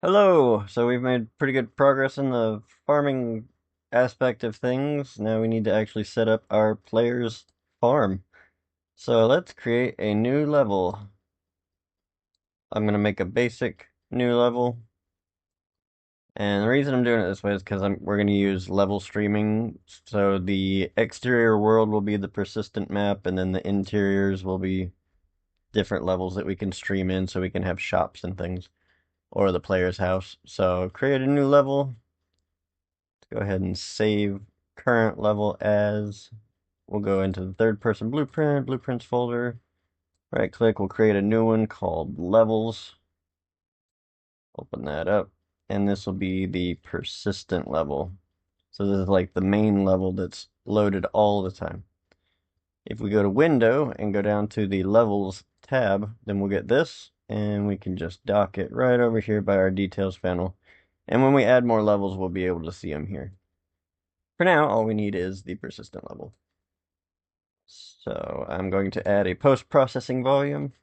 Hello! So we've made pretty good progress in the farming aspect of things. Now we need to actually set up our player's farm. So let's create a new level. I'm going to make a basic new level. And the reason I'm doing it this way is because we're going to use level streaming. So the exterior world will be the persistent map, and then the interiors will be different levels that we can stream in so we can have shops and things. Or the player's house. So create a new level. Go ahead and save current level as. We'll go into the third person blueprints folder. Right click, we'll create a new one called levels. Open that up. And this will be the persistent level. So this is like the main level that's loaded all the time. If we go to window and go down to the levels tab, then we'll get this and we can just dock it right over here by our details panel. And when we add more levels, we'll be able to see them here. For now, all we need is the persistent level. So I'm going to add a post-processing volume.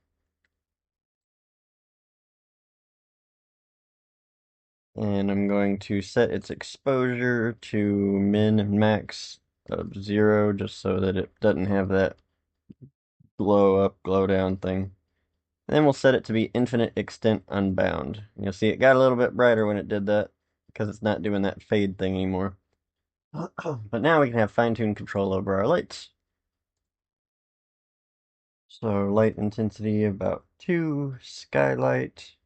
And I'm going to set its exposure to min and max of 0, just so that it doesn't have that glow up, glow down thing. Then we'll set it to be infinite extent unbound. You'll see it got a little bit brighter when it did that, because it's not doing that fade thing anymore. But now we can have fine-tuned control over our lights. So light intensity about 2, skylight.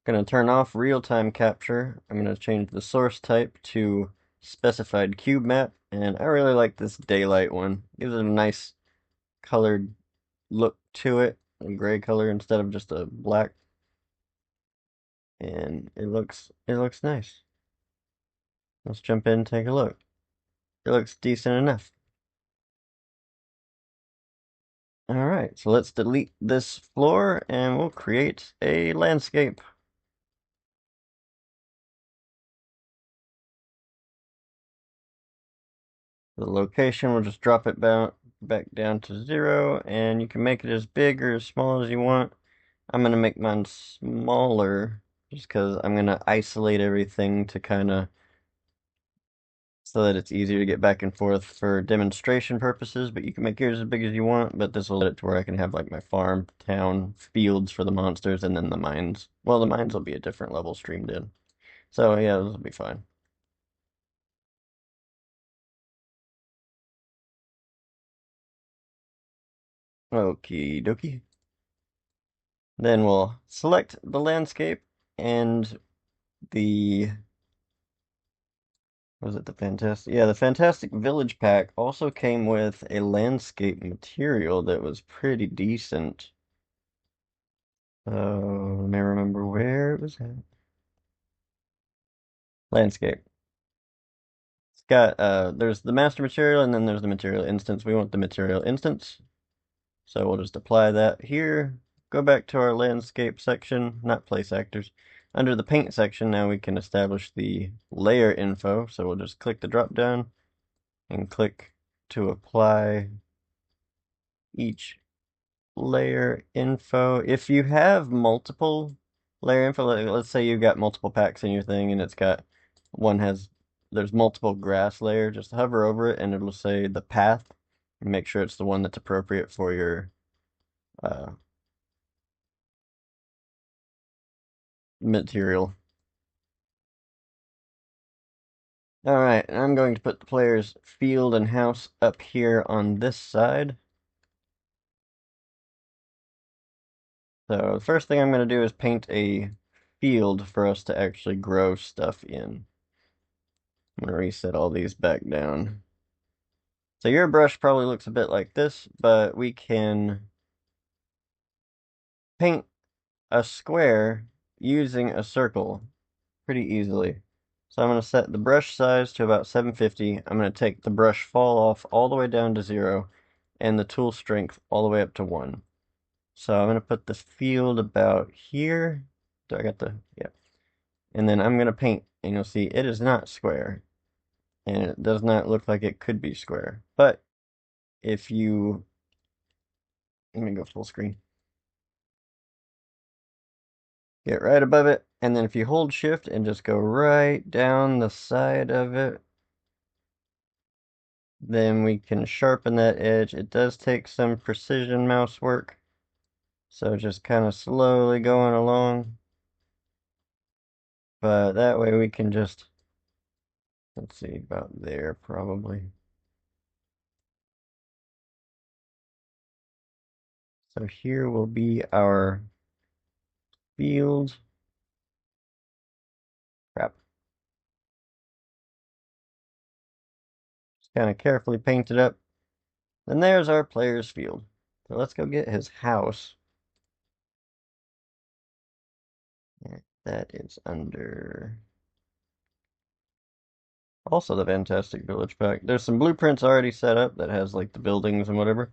Gonna turn off real-time capture. I'm gonna change the source type to specified cube map, and I really like this daylight one. Gives it a nice colored look to it, a gray color instead of just a black. And it looks nice. Let's jump in and take a look. It looks decent enough. Alright, so let's delete this floor and we'll create a landscape. The location, we'll just drop it back down to 0, and you can make it as big or as small as you want. I'm going to make mine smaller, just because I'm going to isolate everything to kind of, so that it's easier to get back and forth for demonstration purposes, but you can make yours as big as you want, but this will let it to where I can have like my farm, town, fields for the monsters, and then the mines. Well, the mines will be a different level streamed in. So yeah, this will be fine. Okie dokie. Then we'll select the landscape and the, was it the Fantastic? Yeah, the Fantastic Village pack also came with a landscape material that was pretty decent. Let me remember where it was at. Landscape. It's got, there's the master material and then there's the material instance. We want the material instance. So we'll just apply that here. Go back to our landscape section, not place actors. Under the paint section, now we can establish the layer info. So we'll just click the drop down and click to apply each layer info. If you have multiple layer info, let's say you've got multiple packs in your thing and it's got there's multiple grass layer, just hover over it and it'll say the path. Make sure it's the one that's appropriate for your uh, material. Alright, I'm going to put the player's field and house up here on this side. So the first thing I'm going to do is paint a field for us to actually grow stuff in. I'm going to reset all these back down. So your brush probably looks a bit like this, but we can paint a square using a circle pretty easily. So I'm going to set the brush size to about 750. I'm going to take the brush fall off all the way down to 0 and the tool strength all the way up to 1. So I'm going to put the field about here. Do I got the, yeah. And then I'm going to paint, and you'll see it is not square. And it does not look like it could be square. But if you, let me go full screen. Get right above it, And then if you hold shift and just go right down the side of it, then we can sharpen that edge. It does take some precision mouse work, so just kind of slowly going along. But that way we can just, let's see, about there probably. So here will be our field. Crap. Just kind of carefully paint it up. And there's our player's field. So let's go get his house. That is under also the Fantastic Village Pack. There's some blueprints already set up that has like the buildings and whatever.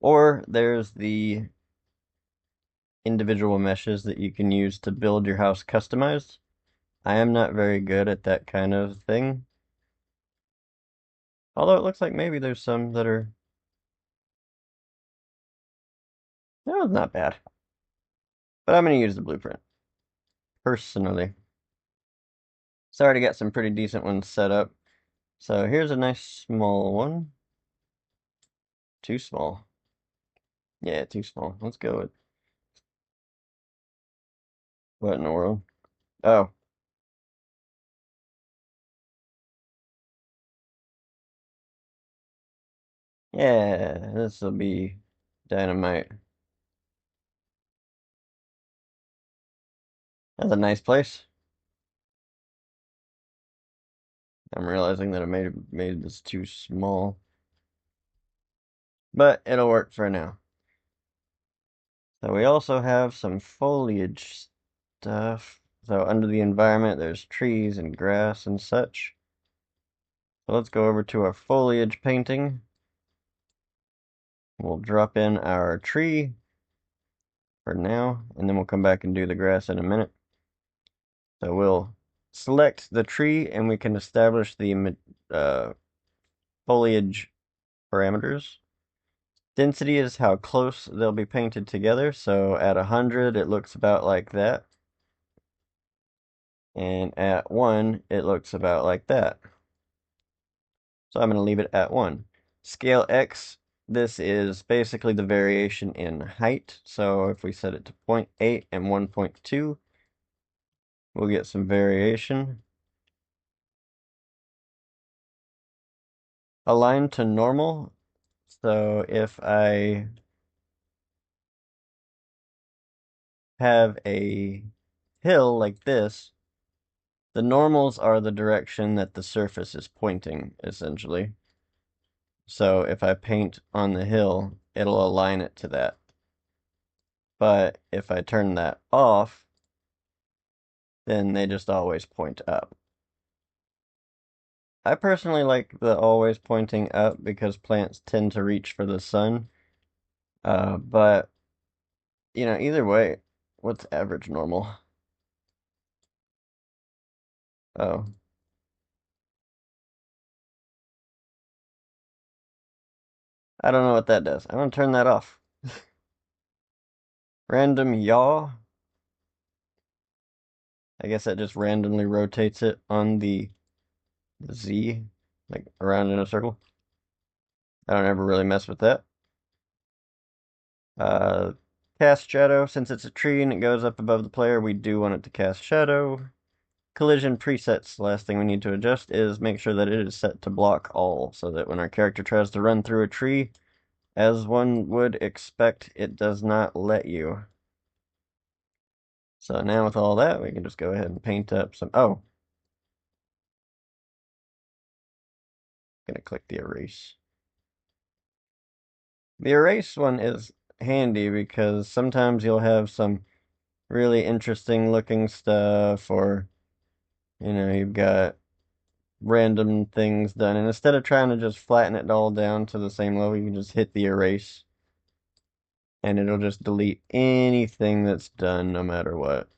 Or there's the individual meshes that you can use to build your house customized. I am not very good at that kind of thing. Although it looks like maybe there's some that are... No, it's not bad. But I'm going to use the blueprint, personally. It's already got some pretty decent ones set up. So here's a nice small one. Too small. Yeah, too small. Let's go with... What in the world? Oh. Yeah, this will be dynamite. That's a nice place. I'm realizing that I made this too small. But it'll work for now. So we also have some foliage stuff. So under the environment, there's trees and grass and such. So let's go over to our foliage painting. We'll drop in our tree for now, and then we'll come back and do the grass in a minute. So we'll select the tree, and we can establish the foliage parameters. Density is how close they'll be painted together. So at 100, it looks about like that. And at 1, it looks about like that. So I'm going to leave it at 1. Scale X, this is basically the variation in height. So if we set it to 0.8 and 1.2, we'll get some variation. Align to normal. So if I have a hill like this, the normals are the direction that the surface is pointing, essentially. So if I paint on the hill, it'll align it to that. But if I turn that off, then they just always point up. I personally like the always pointing up because plants tend to reach for the sun. But, either way, what's average normal? Oh, I don't know what that does. I'm gonna turn that off. Random yaw. I guess that just randomly rotates it on the Z, like around in a circle. I don't ever really mess with that. Uh, Cast shadow, since it's a tree and it goes up above the player, we do want it to cast shadow. Collision presets, the last thing we need to adjust is make sure that it is set to block all, so that when our character tries to run through a tree, as one would expect, it does not let you. So now with all that, we can just go ahead and paint up some... Oh! Gonna click the erase. The erase one is handy because sometimes you'll have some really interesting looking stuff, or you've got random things done, and instead of trying to just flatten it all down to the same level, you can just hit the erase and it'll just delete anything that's done no matter what.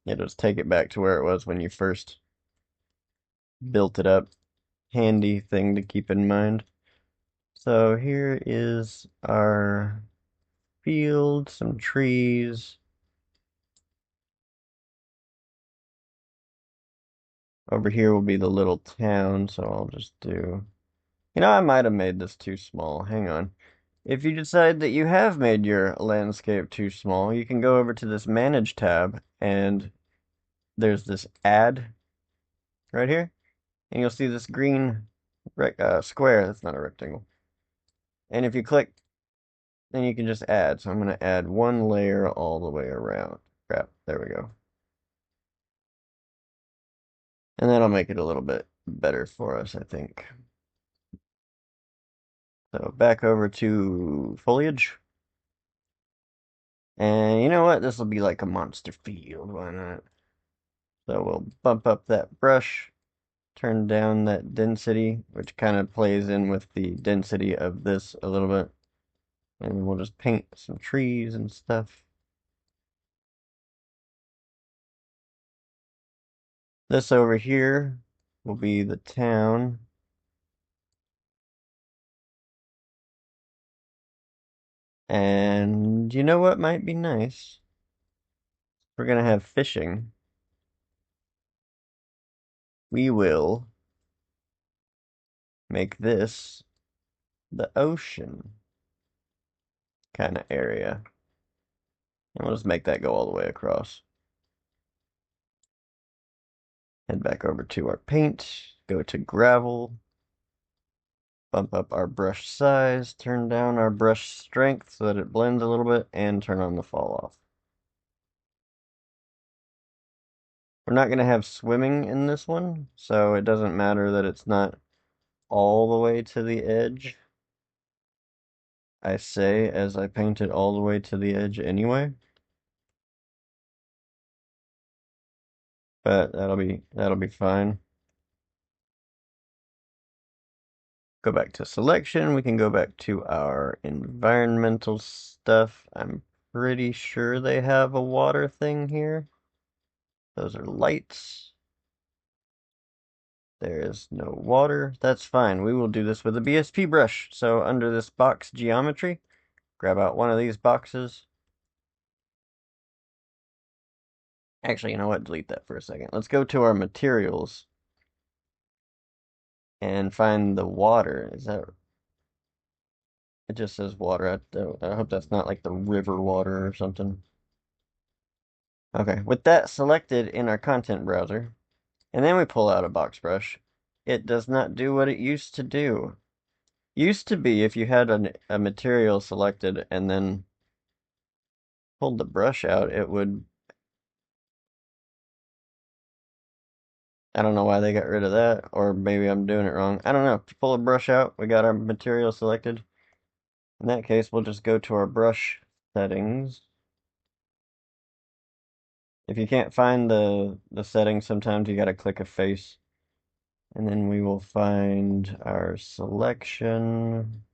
It'll just take it back to where it was when you first built it up. Handy thing to keep in mind. So here is our field, some trees. Over here will be the little town, so I'll just do... You know, I might have made this too small. Hang on. If you decide that you have made your landscape too small, you can go over to this Manage tab, and there's this Add right here, and you'll see this green square. That's not a rectangle. And if you click, then you can just add. So I'm going to add one layer all the way around. Crap, there we go. And that'll make it a little bit better for us, I think. So back over to Foliage. And you know what? This will be like a monster field. Why not? So we'll bump up that brush, turn down that density, which kind of plays in with the density of this a little bit. And we'll just paint some trees and stuff. This over here will be the town. And you know what might be nice? We're gonna have fishing. We will make this the ocean kind of area. And we'll just make that go all the way across. Head back over to our paint, go to gravel, bump up our brush size, turn down our brush strength so that it blends a little bit, and turn on the fall off. We're not going to have swimming in this one, so it doesn't matter that it's not all the way to the edge. I say as I paint it all the way to the edge anyway. But that'll be fine. Go back to selection. We can go back to our environmental stuff. I'm pretty sure they have a water thing here. Those are lights. There is no water. That's fine. We will do this with a BSP brush. So under this box geometry, grab out one of these boxes. Actually, you know what? Delete that for a second. Let's go to our materials and find the water. Is that... It just says water. I hope that's not like the river water or something. Okay, with that selected in our content browser, and then we pull out a box brush, it does not do what it used to do. Used to be if you had a material selected and then pulled the brush out, it would... I don't know why they got rid of that, or maybe I'm doing it wrong. I don't know. Pull a brush out, we got our material selected. In that case, we'll just go to our brush settings. If you can't find the settings, sometimes you gotta click a face. And then we will find our selection.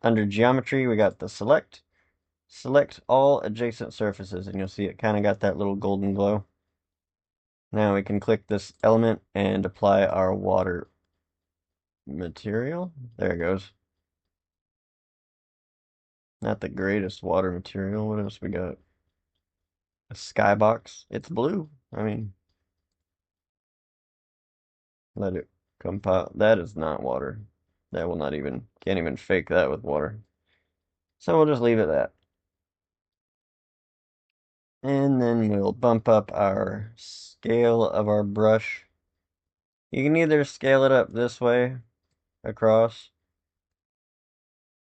Under geometry, we got the select. Select all adjacent surfaces, and you'll see it kind of got that little golden glow. Now we can click this element and apply our water material. There it goes. Not the greatest water material. What else we got? A skybox. It's blue. I mean, let it compile. That is not water. That will not even, can't even fake that with water. So we'll just leave it that. And then we'll bump up our scale of our brush. You can either scale it up this way across,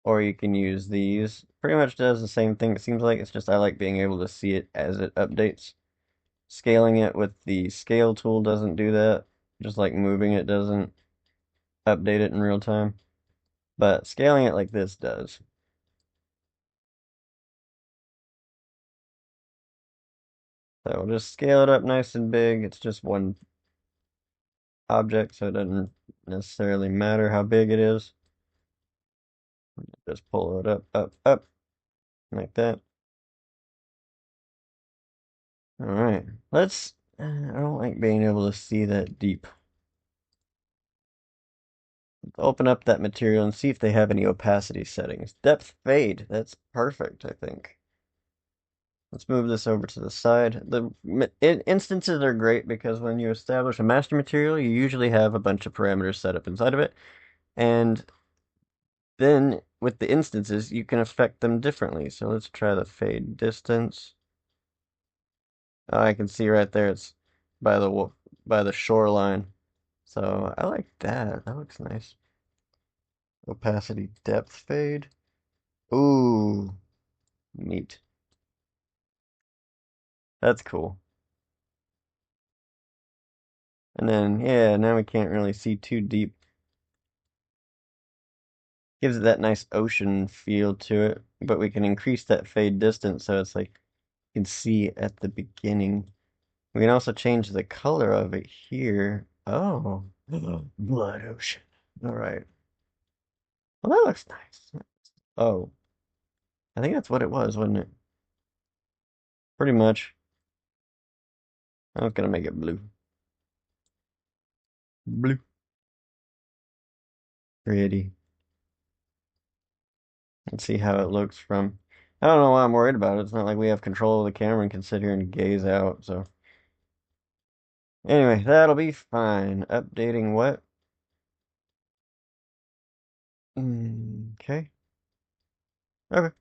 or you can use these. Pretty much does the same thing, it seems like. It's just I like being able to see it as it updates. Scaling it with the scale tool doesn't do that. Just like moving it doesn't update it in real time. But scaling it like this does. So we'll just scale it up nice and big. It's just one object, so it doesn't necessarily matter how big it is. Just pull it up, up, up, like that. All right, let's, I don't like being able to see that deep. Let's open up that material and see if they have any opacity settings. Depth fade, that's perfect, I think. Let's move this over to the side. The instances are great because when you establish a master material, you usually have a bunch of parameters set up inside of it. And then with the instances, you can affect them differently. So let's try the fade distance. Oh, I can see right there it's by the shoreline. So I like that. That looks nice. Opacity depth fade. Ooh, neat. That's cool. And then, yeah, now we can't really see too deep. Gives it that nice ocean feel to it, but we can increase that fade distance so it's like you can see at the beginning. We can also change the color of it here. Oh, blood ocean. All right. Well, that looks nice. Oh, I think that's what it was, wasn't it? Pretty much. I was gonna make it blue. Blue. Pretty. Let's see how it looks from. I don't know why I'm worried about it. It's not like we have control of the camera and can sit here and gaze out. So anyway, that'll be fine. Updating what? Okay. Okay.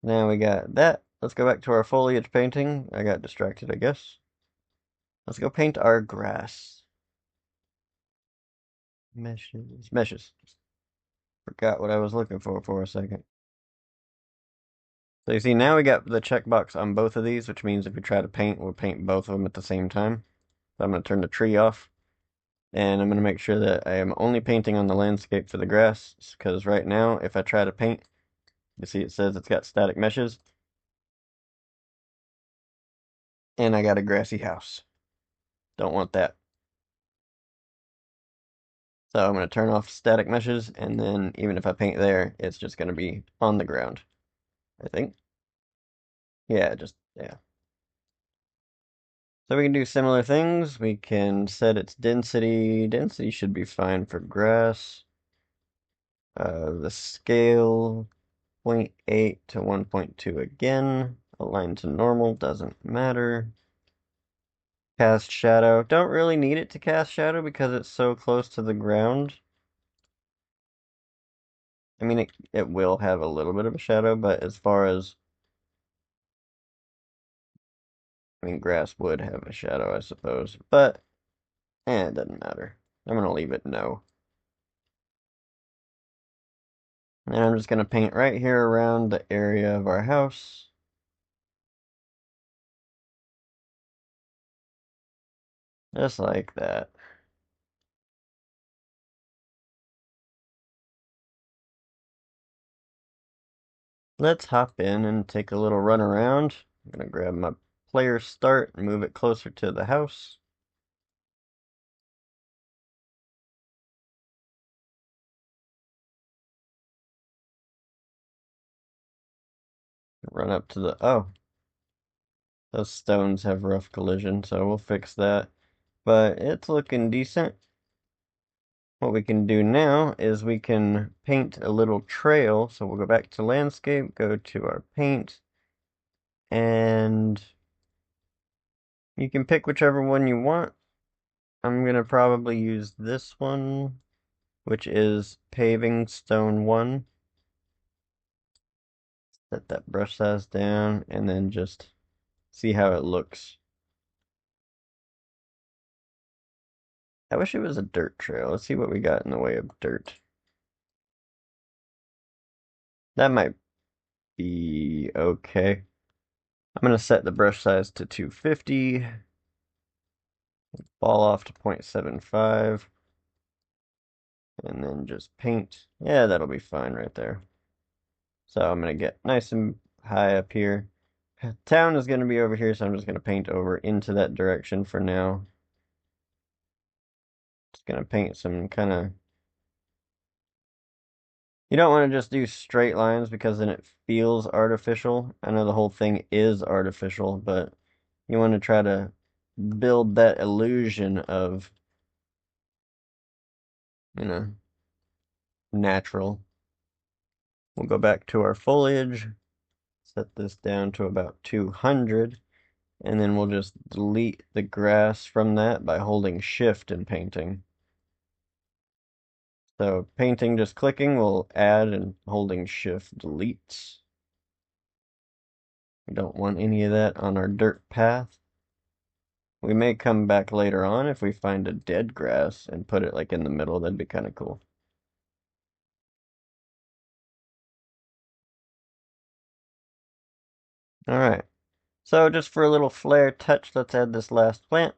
Now we got that. Let's go back to our foliage painting. I got distracted, I guess. Let's go paint our grass. Meshes. Meshes. Forgot what I was looking for a second. So you see, now we got the checkbox on both of these, which means if we try to paint, we'll paint both of them at the same time. So I'm going to turn the tree off, and I'm going to make sure that I am only painting on the landscape for the grass, because right now, if I try to paint, you see it says it's got static meshes, and I got a grassy house. Don't want that. So I'm going to turn off static meshes, and then even if I paint there, it's just going to be on the ground, I think. Yeah, yeah. So we can do similar things. We can set its density. Density should be fine for grass. The scale, 0.8 to 1.2 again. Align to normal, doesn't matter. Cast shadow. Don't really need it to cast shadow because it's so close to the ground. I mean, it will have a little bit of a shadow, but as far as, I mean, grass would have a shadow, I suppose. But, it doesn't matter. I'm going to leave it no. And I'm just going to paint right here around the area of our house. Just like that. Let's hop in and take a little run around. I'm going to grab my player start and move it closer to the house. Run up to the, oh, those stones have rough collision, so we'll fix that. But it's looking decent. What we can do now is we can paint a little trail. So we'll go back to landscape, go to our paint, and you can pick whichever one you want. I'm gonna probably use this one, which is paving stone 1. Set that brush size down and then just see how it looks. I wish it was a dirt trail. Let's see what we got in the way of dirt. That might be okay. I'm going to set the brush size to 250. Ball off to 0.75. And then just paint. Yeah, that'll be fine right there. So I'm going to get nice and high up here. Town is going to be over here, so I'm just going to paint over into that direction for now. Just going to paint some kind of... You don't want to just do straight lines because then it feels artificial. I know the whole thing is artificial, but you want to try to build that illusion of, you know, natural. We'll go back to our foliage, set this down to about 200, and then we'll just delete the grass from that by holding shift in painting. So painting, just clicking, will add, and holding shift deletes. We don't want any of that on our dirt path. We may come back later on if we find a dead grass and put it like in the middle. That'd be kind of cool. Alright, so just for a little flair touch, let's add this last plant.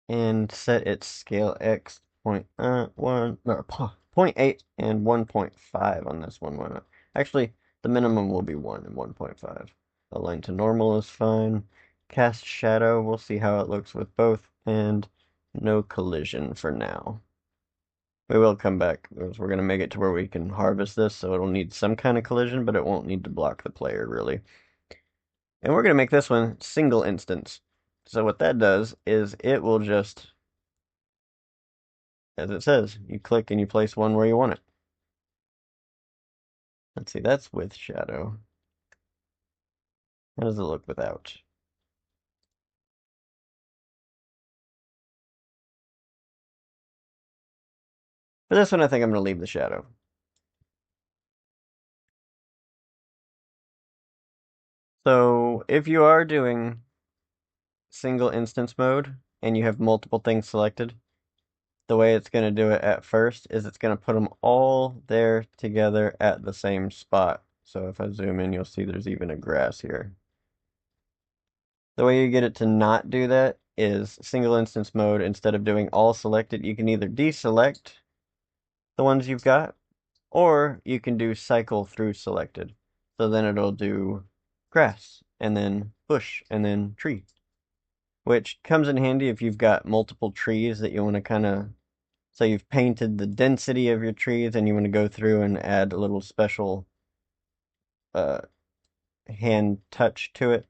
And set its scale X point 1 or 0.8 and 1.5 on this one. Why not? Actually, the minimum will be 1 and 1.5. Align to normal is fine. Cast shadow, we'll see how it looks with both, and no collision for now. We will come back because we're going to make it to where we can harvest this, so it'll need some kind of collision, but it won't need to block the player really. And we're going to make this one single instance. So what that does is it will just, as it says, you click and you place one where you want it. Let's see, that's with shadow. How does it look without? For this one, I think I'm going to leave the shadow. So if you are doing single instance mode and you have multiple things selected, the way it's going to do it at first is it's going to put them all there together at the same spot. So if I zoom in, you'll see there's even a grass here. The way you get it to not do that is single instance mode. Instead of doing all selected, you can either deselect the ones you've got, or you can do cycle through selected. So then it'll do grass, and then bush, and then tree. Which comes in handy if you've got multiple trees that you want to kind of, so you've painted the density of your trees and you want to go through and add a little special uh, hand touch to it.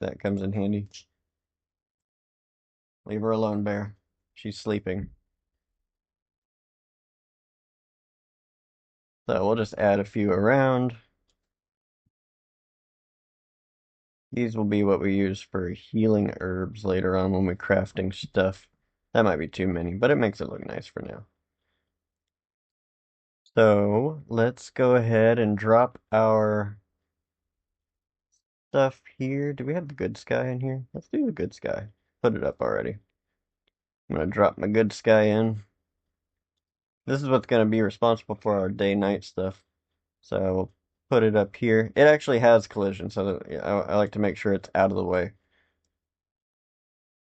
That comes in handy. Leave her alone, Bear. She's sleeping. So we'll just add a few around. These will be what we use for healing herbs later on when we're crafting stuff. That might be too many, but it makes it look nice for now. So let's go ahead and drop our stuff here. Do we have the good sky in here? Let's do the good sky. Put it up already. I'm going to drop my good sky in. This is what's going to be responsible for our day-night stuff. So we'll put it up here. It actually has collision, so I like to make sure it's out of the way.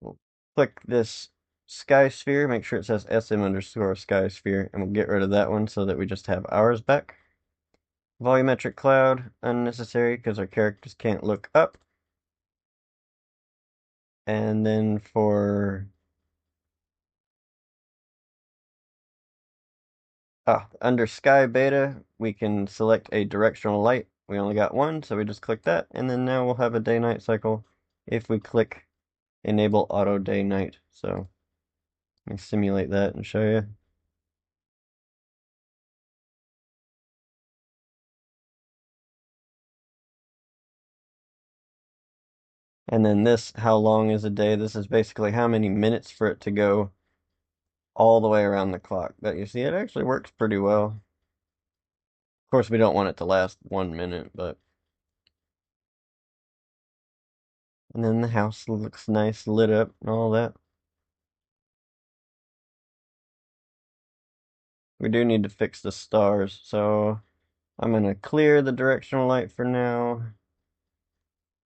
We'll click this sky sphere, make sure it says SM underscore sky sphere, and we'll get rid of that one so that we just have ours back. Volumetric cloud, unnecessary because our characters can't look up. And then for under sky beta, we can select a directional light. We only got one, so we just click that, and then now we'll have a day-night cycle if we click enable auto day-night. So let me simulate that and show you. And then this, how long is a day? This is basically how many minutes for it to go all the way around the clock. But you see, it actually works pretty well. Of course, we don't want it to last 1 minute, but... And then the house looks nice, lit up, and all that. We do need to fix the stars, so I'm going to clear the directional light for now.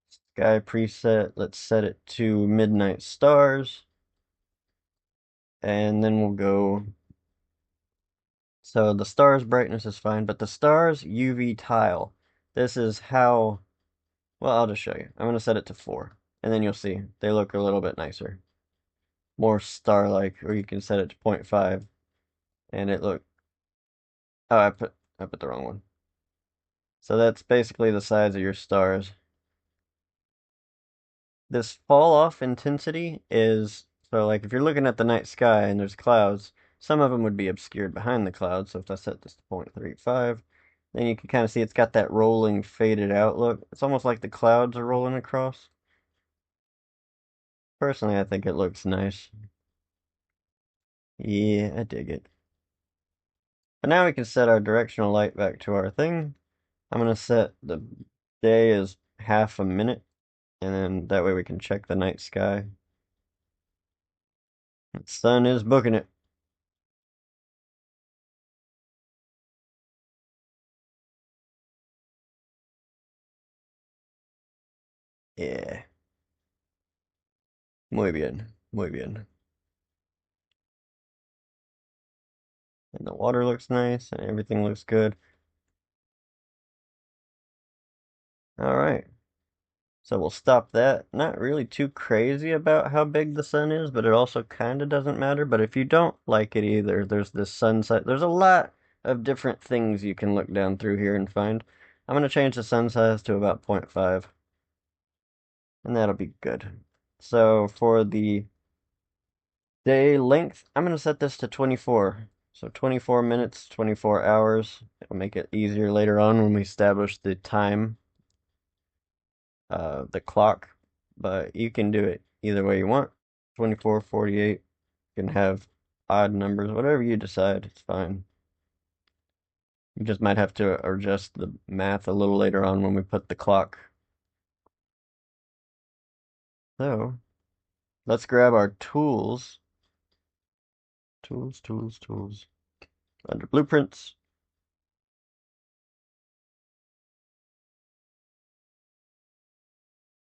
Sky preset, let's set it to midnight stars. And then we'll go... So the stars brightness is fine, but the stars UV tile. This is how... Well, I'll just show you. I'm going to set it to 4. And then you'll see, they look a little bit nicer. More star-like, or you can set it to 0.5. And it look... Oh, I put the wrong one. So that's basically the size of your stars. This fall off intensity is, so like if you're looking at the night sky and there's clouds, some of them would be obscured behind the clouds. So if I set this to 0.35, then you can kind of see it's got that rolling, faded out look. It's almost like the clouds are rolling across. Personally, I think it looks nice. Yeah, I dig it. But now we can set our directional light back to our thing. I'm going to set the day as half a minute, and then that way we can check the night sky. The sun is booking it. Yeah, muy bien, muy bien. And the water looks nice, and everything looks good. All right. So we'll stop that. Not really too crazy about how big the sun is, but it also kind of doesn't matter. But if you don't like it either, there's this sunset. There's a lot of different things you can look down through here and find. I'm going to change the sun size to about 0.5, and that'll be good. So for the day length, I'm going to set this to 24. So 24 minutes, 24 hours. It'll make it easier later on when we establish the time, the clock, but you can do it either way you want. 24, 48, you can have odd numbers, whatever you decide, it's fine. You just might have to adjust the math a little later on when we put the clock. So, let's grab our tools. Tools, tools, tools. Under blueprints.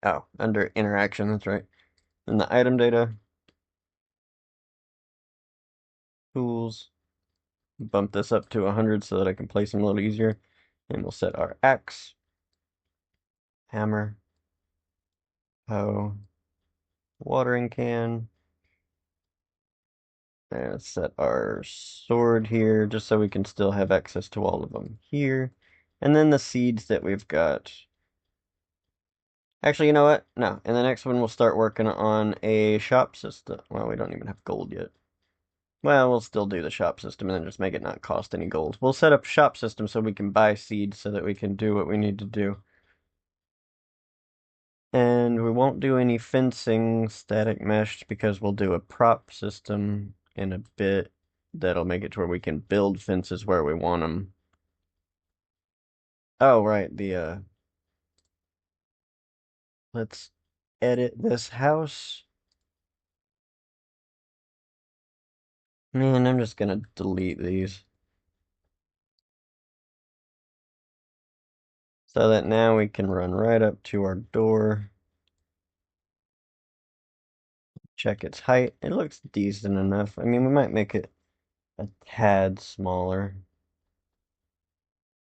Oh, under interaction, that's right. In the item data, tools. Bump this up to 100 so that I can place them a little easier. And we'll set our axe, hammer, hoe, watering can. And let's set our sword here just so we can still have access to all of them here. And then the seeds that we've got. Actually, you know what? No, in the next one we'll start working on a shop system. Well, we don't even have gold yet. Well, we'll still do the shop system and then just make it not cost any gold. We'll set up a shop system so we can buy seeds so that we can do what we need to do. And we won't do any fencing static meshed because we'll do a prop system in a bit that'll make it to where we can build fences where we want them. Oh, right, let's edit this house. Man, I'm just gonna delete these. So that now we can run right up to our door. Check its height. It looks decent enough. I mean, we might make it a tad smaller.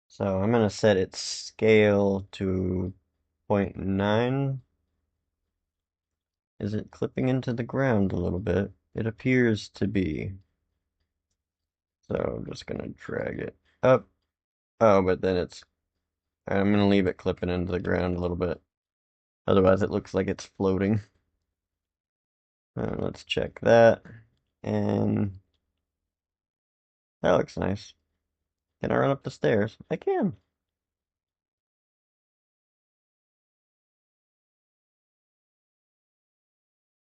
So I'm gonna set its scale to 0.9. Is it clipping into the ground a little bit? It appears to be. So I'm just gonna drag it up. Oh, but then I'm gonna leave it clipping into the ground a little bit. Otherwise it looks like it's floating. Let's check that. And that looks nice. Can I run up the stairs? I can.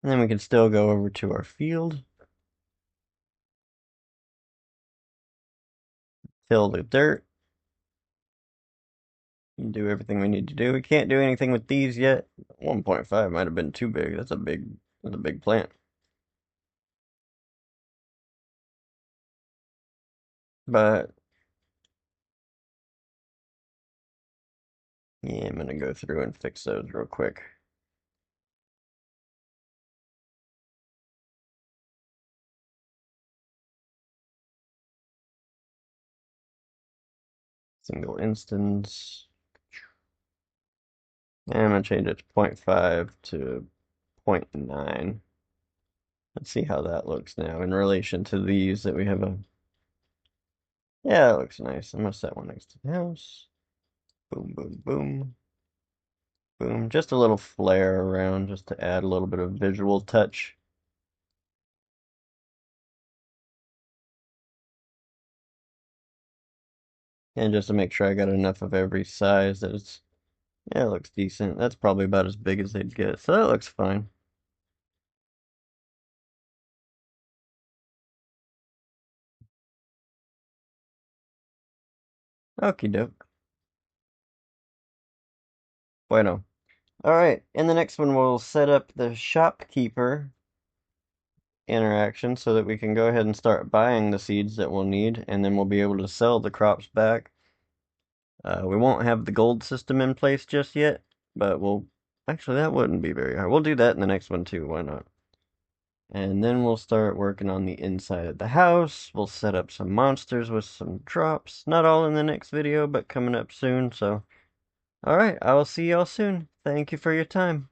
And then we can still go over to our field. Fill the dirt. And do everything we need to do. We can't do anything with these yet. 1.5 might have been too big. That's a big plant. But yeah, I'm gonna go through and fix those real quick. Single instance. And I'm gonna change it to 0.5 to 0.9. Let's see how that looks now in relation to these that we have a. Yeah, that looks nice. I'm gonna set one next to the house. Boom, boom, boom. Boom. Just a little flare around just to add a little bit of visual touch. And just to make sure I got enough of every size that it's, yeah, it looks decent. That's probably about as big as they'd get, so that looks fine. Okie doke. Bueno. Alright, in the next one we'll set up the shopkeeper interaction so that we can go ahead and start buying the seeds that we'll need, and then we'll be able to sell the crops back. We won't have the gold system in place just yet, but we'll... Actually, that wouldn't be very hard. We'll do that in the next one too, why not? And then we'll start working on the inside of the house. We'll set up some monsters with some drops. Not all in the next video, but coming up soon, so... Alright, I will see y'all soon. Thank you for your time.